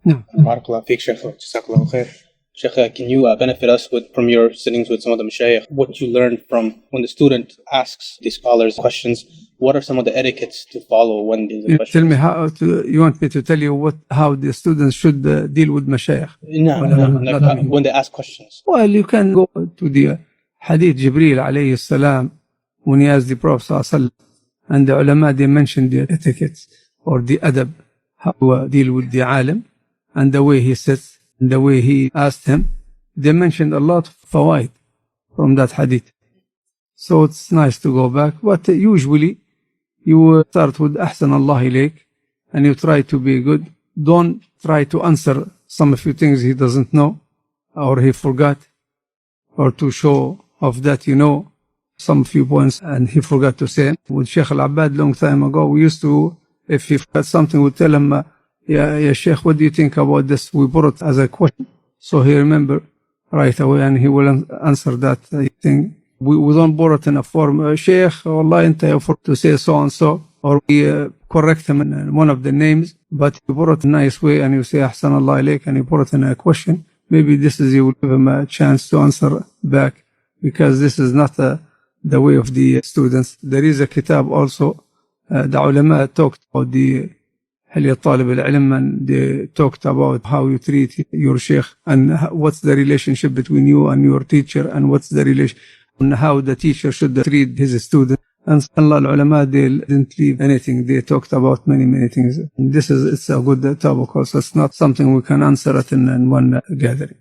نعم. Barakallah feek, Shaykh. Jazakallahu khair. Shaykh, can you benefit us from your sittings with some of the Mashaykh, what you learned from when the student asks the scholars questions? What are some of the etiquettes to follow when there's a question? Tell me you want me to tell you how the students should deal with Mashaykh? No, when they ask questions. Well, you can go to the Ḥadīth Jibreel alayhi salam when he asked the Prophet sallallahu alaihi wasallam, and the ulama, they mentioned the etiquettes or the adab, how to deal with the alim, and the way he sits, and the way he asked him. They mentioned a lot of fawaid from that hadith. So it's nice to go back, but usually you start with Ahsan Allah ilayk, and you try to be good. Don't try to answer some few things he doesn't know or he forgot, or to show off that you know some few points and he forgot to say. With Shaykh al-Abd long time ago, we used to, if he forgot something, we tell him, yeah, Shaykh, what do you think about this? We put it as a question, so he remember right away and he will answer that thing. We don't borrow it in a form, Shaykh, Allah, I forgot to say so and so, or we correct him in one of the names, but you put it in a nice way and you say Ahsan Allah ilayk, and you put it in a question. Maybe this is, you will give him a chance to answer back, because this is not the way of the students. There is a kitab also, the ulama talked about the Hilyat Talib al-Ilm, and they talked about how you treat your Shaykh, and what's the relationship between you and your teacher, and what's the relation, and how the teacher should treat his student. And Allah, ulama, they didn't leave anything. They talked about many things. And it's a good topic also. It's not something we can answer it in one gathering.